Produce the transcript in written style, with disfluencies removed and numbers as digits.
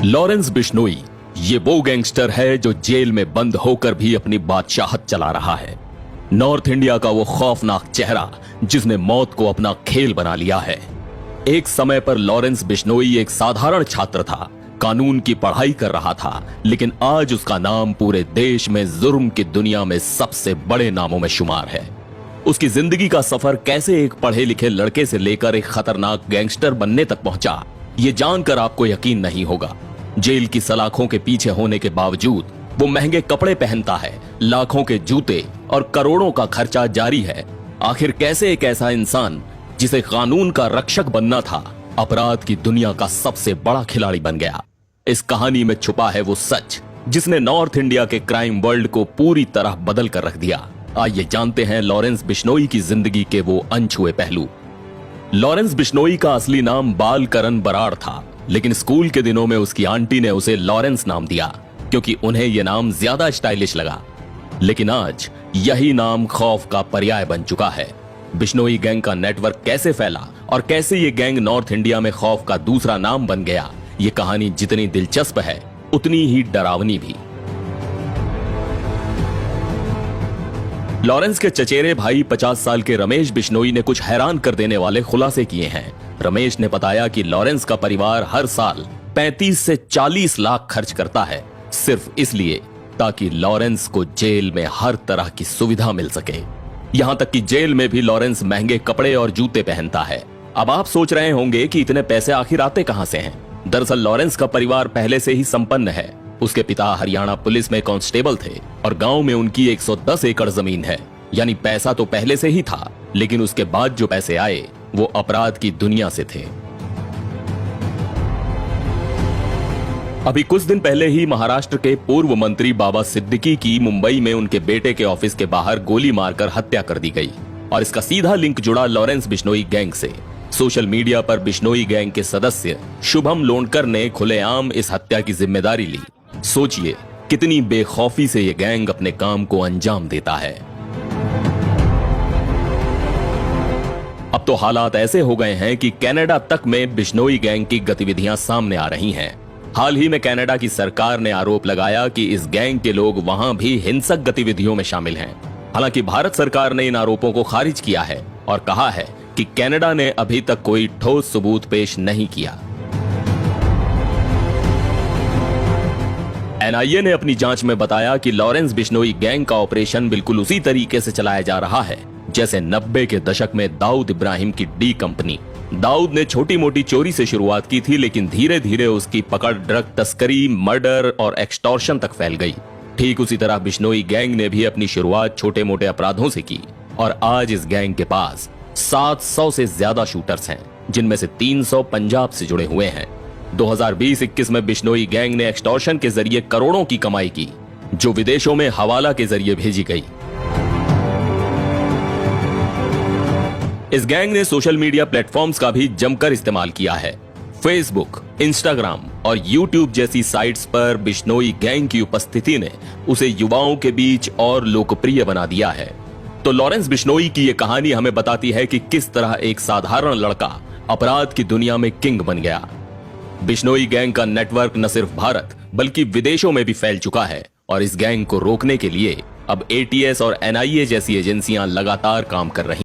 Lawrence Bishnoi ये वो gangster है जो जेल में बंद होकर भी अपनी बादशाहत चला रहा है। नॉर्थ इंडिया का वो खौफनाक चेहरा जिसने मौत को अपना खेल बना लिया है। एक समय पर लॉरेंस बिश्नोई एक साधारण छात्र था, कानून की पढ़ाई कर रहा था, लेकिन आज उसका नाम पूरे देश में जुर्म की दुनिया में सबसे बड़े नामों में शुमार है। उसकी जिंदगी का सफर कैसे एक पढ़े लिखे लड़के से लेकर एक खतरनाक गैंगस्टर बनने तक पहुंचा, ये जानकर आपको यकीन नहीं होगा। जेल की सलाखों के पीछे होने के बावजूद वो महंगे कपड़े पहनता है, लाखों के जूते और करोड़ों का खर्चा जारी है। आखिर कैसे एक ऐसा इंसान जिसे कानून का रक्षक बनना था, अपराध की दुनिया का सबसे बड़ा खिलाड़ी बन गया? इस कहानी में छुपा है वो सच जिसने नॉर्थ इंडिया के क्राइम वर्ल्ड को पूरी तरह बदल कर रख दिया। आइए जानते हैं लॉरेंस बिश्नोई की जिंदगी के वो अनछुए पहलू। लॉरेंस बिश्नोई का असली नाम बाल करण बराड़ था, लेकिन स्कूल के दिनों में उसकी आंटी ने उसे लॉरेंस नाम दिया क्योंकि उन्हें यह नाम ज्यादा स्टाइलिश लगा। लेकिन आज यही नाम खौफ का पर्याय बन चुका है। बिश्नोई गैंग का नेटवर्क कैसे फैला और कैसे ये गैंग नॉर्थ इंडिया में खौफ का दूसरा नाम बन गया, ये कहानी जितनी दिलचस्प है उतनी ही डरावनी भी। लॉरेंस के चचेरे भाई 50 साल के रमेश बिश्नोई ने कुछ हैरान कर देने वाले खुलासे किए हैं। रमेश ने बताया कि लॉरेंस का परिवार हर साल 35 से 40 लाख खर्च करता है, सिर्फ इसलिए ताकि लॉरेंस को जेल में हर तरह की सुविधा मिल सके। यहां तक कि जेल में भी लॉरेंस महंगे कपड़े और जूते पहनता है। अब आप सोच रहे होंगे कि इतने पैसे आखिर आते कहां से हैं? दरअसल लॉरेंस का परिवार पहले से ही संपन्न है। उसके पिता हरियाणा पुलिस में कांस्टेबल थे और गांव में उनकी 110 एकड़ जमीन है। यानी पैसा तो पहले से ही था, लेकिन उसके बाद जो पैसे आए वो अपराध की दुनिया से थे। अभी कुछ दिन पहले ही महाराष्ट्र के पूर्व मंत्री बाबा सिद्दीकी की मुंबई में उनके बेटे के ऑफिस के बाहर गोली मारकर हत्या कर दी गई और इसका सीधा लिंक जुड़ा लॉरेंस बिश्नोई गैंग से। सोशल मीडिया पर बिश्नोई गैंग के सदस्य शुभम लोणकर ने खुलेआम इस हत्या की जिम्मेदारी ली। सोचिए कितनी बेखौफी से यह गैंग अपने काम को अंजाम देता है। अब तो हालात ऐसे हो गए हैं कि कनाडा तक में बिश्नोई गैंग की गतिविधियां सामने आ रही हैं। हाल ही में कनाडा की सरकार ने आरोप लगाया कि इस गैंग के लोग वहां भी हिंसक गतिविधियों में शामिल हैं। हालांकि भारत सरकार ने इन आरोपों को खारिज किया है और कहा है कि कनाडा ने अभी तक कोई ठोस सबूत पेश नहीं किया। एनआईए ने अपनी जांच में बताया कि लॉरेंस बिश्नोई गैंग का ऑपरेशन बिल्कुल उसी तरीके से चलाया जा रहा है जैसे 90 के दशक में दाऊद इब्राहिम की डी कंपनी। दाऊद ने छोटी मोटी चोरी से शुरुआत की थी, लेकिन धीरे धीरे उसकी पकड़ ड्रग तस्करी, मर्डर और एक्सटॉर्शन तक फैल गई। ठीक उसी तरह बिश्नोई गैंग ने भी अपनी शुरुआत छोटे मोटे अपराधों से की और आज इस गैंग के पास 700 से ज्यादा शूटर्स हैं, जिनमें से 300 पंजाब से जुड़े हुए हैं। 2020-21 में बिश्नोई गैंग ने एक्सटॉर्शन के जरिए करोड़ों की कमाई की, जो विदेशों में हवाला के जरिए भेजी गई। इस गैंग ने सोशल मीडिया प्लेटफॉर्म्स का भी जमकर इस्तेमाल किया है। फेसबुक, इंस्टाग्राम और यूट्यूब जैसी साइट्स पर बिश्नोई गैंग की उपस्थिति ने उसे युवाओं के बीच और लोकप्रिय बना दिया है। तो लॉरेंस बिश्नोई की यह कहानी हमें बताती है कि किस तरह एक साधारण लड़का अपराध की दुनिया में किंग बन गया। बिश्नोई गैंग का नेटवर्क न सिर्फ भारत बल्कि विदेशों में भी फैल चुका है और इस गैंग को रोकने के लिए अब एटीएस और एनआईए जैसी एजेंसियां लगातार काम कर रही हैं।